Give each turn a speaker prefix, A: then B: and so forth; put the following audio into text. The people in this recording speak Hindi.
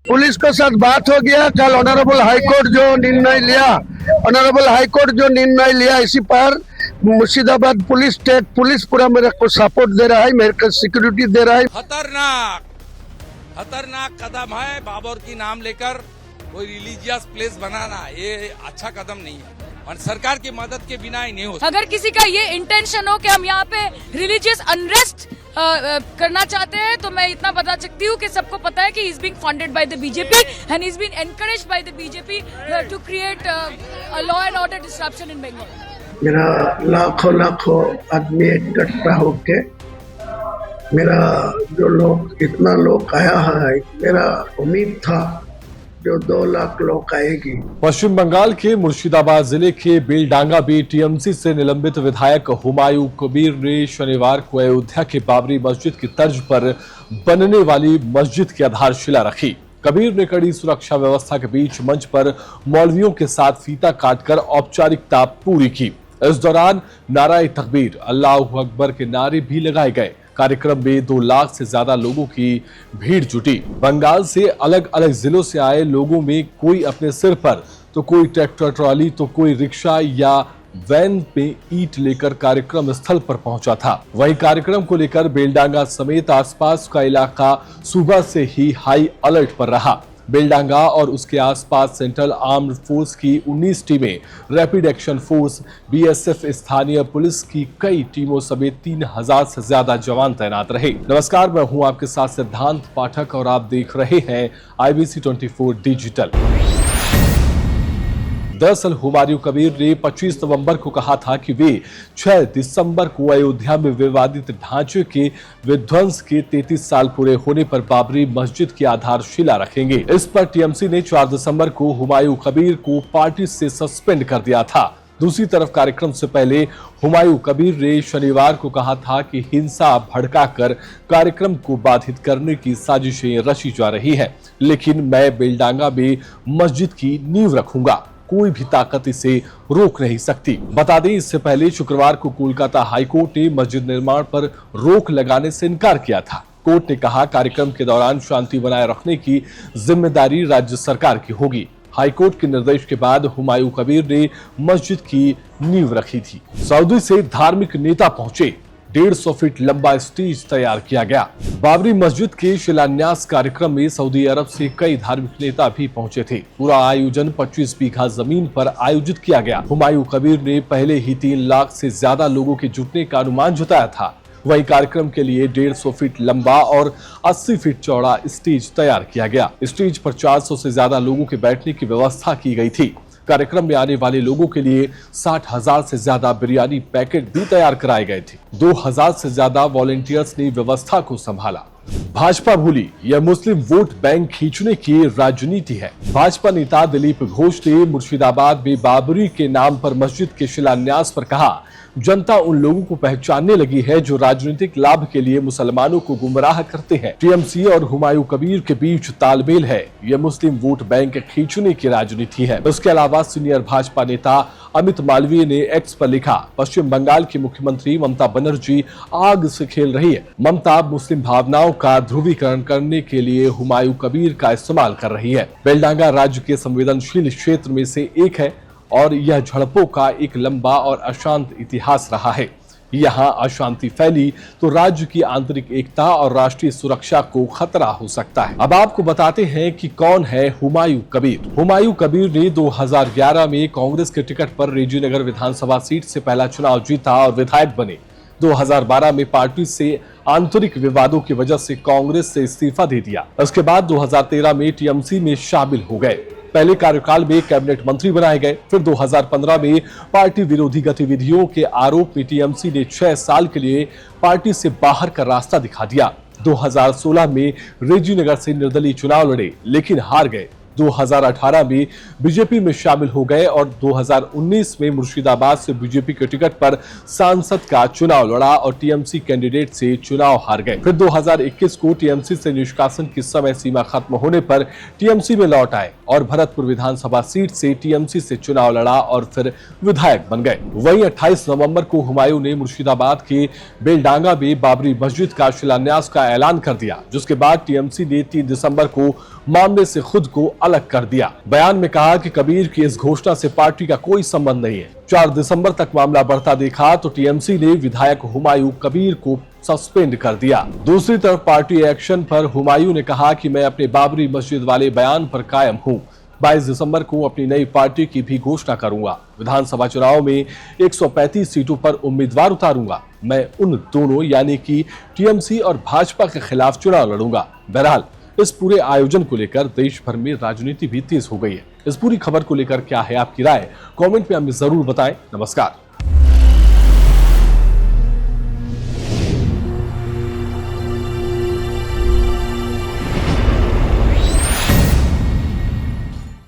A: पुलिस के साथ बात हो गया। कल ऑनरेबल हाईकोर्ट जो निर्णय लिया इसी पर मुर्शिदाबाद पुलिस, स्टेट पुलिस पूरा मेरे को सपोर्ट दे रहा है, मेरे को सिक्योरिटी दे रहा है।
B: खतरनाक कदम है। बाबर की नाम लेकर कोई रिलीजियस प्लेस बनाना ये अच्छा कदम नहीं है और सरकार की मदद के बिना ही नहीं हो सकता।
C: अगर किसी का ये इंटेंशन हो कि हम यहाँ पे रिलीजियस अनरेस्ट करना चाहते हैं तो मैं इतना बता सकती हूँ कि सबको पता है कि is being funded by the BJP and is being encouraged by the BJP to create a law and order disruption in Bengal.
A: मेरा लाखों आदमी इकट्ठा होके मेरा जो लोग इतना लोग आया है, मेरा उम्मीद था जो 2 लाख लोग आएगी।
D: पश्चिम बंगाल के मुर्शिदाबाद जिले के बेलडांगा में टीएमसी से निलंबित विधायक हुमायूं कबीर ने शनिवार को अयोध्या के बाबरी मस्जिद की तर्ज पर बनने वाली मस्जिद की आधारशिला रखी। कबीर ने कड़ी सुरक्षा व्यवस्था के बीच मंच पर मौलवियों के साथ फीता काटकर औपचारिकता पूरी की। इस दौरान नाराए तकबीर, अल्लाहू अकबर के नारे भी लगाए गए। कार्यक्रम में 2 लाख से ज्यादा लोगों की भीड़ जुटी। बंगाल से अलग अलग जिलों से आए लोगों में कोई अपने सिर पर तो कोई ट्रैक्टर ट्रॉली तो कोई रिक्शा या वैन पे ईंट लेकर कार्यक्रम स्थल पर पहुंचा था। वहीं कार्यक्रम को लेकर बेलडांगा समेत आसपास का इलाका सुबह से ही हाई अलर्ट पर रहा। बेलडांगा और उसके आसपास सेंट्रल आर्म्ड फोर्स की 19 टीमें, रैपिड एक्शन फोर्स, बीएसएफ, स्थानीय पुलिस की कई टीमों समेत 3000 से ज्यादा जवान तैनात रहे। नमस्कार, मैं हूं आपके साथ सिद्धांत पाठक और आप देख रहे हैं IBC 24 डिजिटल। दरअसल हुमायूं कबीर ने 25 नवंबर को कहा था कि वे 6 दिसंबर को अयोध्या में विवादित ढांचे के विध्वंस के 33 साल पूरे होने पर बाबरी मस्जिद की आधारशिला रखेंगे। इस पर टीएमसी ने 4 दिसंबर को हुमायूं कबीर को पार्टी से सस्पेंड कर दिया था। दूसरी तरफ कार्यक्रम से पहले हुमायूं कबीर ने शनिवार को कहा था कि हिंसा भड़काकर कार्यक्रम को बाधित करने की साजिशें रची जा रही है, लेकिन मैं बेलडांगा में मस्जिद की नींव रखूंगा, कोई भी ताकत इसे रोक नहीं सकती। बता दें, इससे पहले शुक्रवार को कोलकाता हाईकोर्ट ने मस्जिद निर्माण पर रोक लगाने से इनकार किया था। कोर्ट ने कहा कार्यक्रम के दौरान शांति बनाए रखने की जिम्मेदारी राज्य सरकार की होगी। हाईकोर्ट के निर्देश के बाद हुमायूं कबीर ने मस्जिद की नींव रखी थी। सऊदी से धार्मिक नेता पहुंचे, 150 फीट लंबा स्टेज तैयार किया गया। बाबरी मस्जिद के शिलान्यास कार्यक्रम में सऊदी अरब से कई धार्मिक नेता भी पहुंचे थे। पूरा आयोजन 25 बीघा जमीन पर आयोजित किया गया। हुमायूं कबीर ने पहले ही 3 लाख से ज्यादा लोगों के जुटने का अनुमान जताया था। वहीं कार्यक्रम के लिए 150 फीट लंबा और 80 फीट चौड़ा स्टेज तैयार किया गया। स्टेज पर 400 से ज्यादा लोगों के बैठने की व्यवस्था की गई थी। कार्यक्रम में आने वाले लोगों के लिए 60,000 से ज्यादा बिरयानी पैकेट भी तैयार कराए गए थे। 2000 से ज्यादा वॉलंटियर्स ने व्यवस्था को संभाला। भाजपा भूली, यह मुस्लिम वोट बैंक खींचने की राजनीति है। भाजपा नेता दिलीप घोष ने मुर्शिदाबाद में बाबरी के नाम पर मस्जिद के शिलान्यास पर कहा, जनता उन लोगों को पहचानने लगी है जो राजनीतिक लाभ के लिए मुसलमानों को गुमराह करते हैं। टीएमसी और हुमायूं कबीर के बीच तालमेल है। यह मुस्लिम वोट बैंक खींचने की राजनीति है। उसके अलावा सीनियर भाजपा नेता अमित मालवीय ने एक्स पर लिखा, पश्चिम बंगाल की मुख्यमंत्री ममता बनर्जी आग से खेल रही है। ममता मुस्लिम भावनाओं का ध्रुवीकरण करने के लिए हुमायूं कबीर का इस्तेमाल कर रही है। बेलडांगा राज्य के संवेदनशील क्षेत्र में से एक है और यह झड़पों का एक लंबा और अशांत इतिहास रहा है। यहाँ अशांति फैली तो राज्य की आंतरिक एकता और राष्ट्रीय सुरक्षा को खतरा हो सकता है। अब आपको बताते हैं कि कौन है हुमायूं कबीर। हुमायूं कबीर ने 2011 में कांग्रेस के टिकट पर रेजीनगर विधानसभा सीट से पहला चुनाव जीता और विधायक बने। 2012 में पार्टी से आंतरिक विवादों की वजह से कांग्रेस से इस्तीफा दे दिया। उसके बाद 2013 में टीएमसी में शामिल हो गए। पहले कार्यकाल में कैबिनेट मंत्री बनाए गए। फिर 2015 में पार्टी विरोधी गतिविधियों के आरोप में टीएमसी ने 6 साल के लिए पार्टी से बाहर का रास्ता दिखा दिया। 2016 में रेजीनगर से निर्दलीय चुनाव लड़े लेकिन हार गए। 2018 में बीजेपी में शामिल हो गए और 2019 में मुर्शिदाबाद से बीजेपी के टिकट पर सांसद का चुनाव लड़ा और टीएमसी कैंडिडेट से चुनाव हार गए। फिर 2021 को टीएमसी से निष्कासन की समय सीमा खत्म होने पर टीएमसी में लौट आए और भरतपुर विधानसभा सीट से टीएमसी से चुनाव लड़ा और फिर विधायक बन गए। वहीं 28 नवंबर को हुमायूं ने मुर्शिदाबाद के बेलडांगा में बाबरी मस्जिद का शिलान्यास का ऐलान कर दिया, जिसके बाद टीएमसी ने 3 दिसंबर को मामले से खुद को अलग कर दिया। बयान में कहा कि कबीर की इस घोषणा से पार्टी का कोई संबंध नहीं है। 4 दिसंबर तक मामला बढ़ता देखा तो टीएमसी ने विधायक हुमायूं कबीर को सस्पेंड कर दिया। दूसरी तरफ पार्टी एक्शन पर हुमायूं ने कहा कि मैं अपने बाबरी मस्जिद वाले बयान पर कायम हूं। 22 दिसंबर को अपनी नई पार्टी की भी घोषणा करूंगा। विधानसभा चुनाव में 135 सीटों पर उम्मीदवार उतारूंगा। मैं उन दोनों यानी कि टीएमसी और भाजपा के खिलाफ चुनाव लड़ूंगा। बहरहाल इस पूरे आयोजन को लेकर देश भर में राजनीति भी तेज हो गई है। इस पूरी खबर को लेकर क्या है आपकी राय, कमेंट में हमें जरूर बताएं। नमस्कार।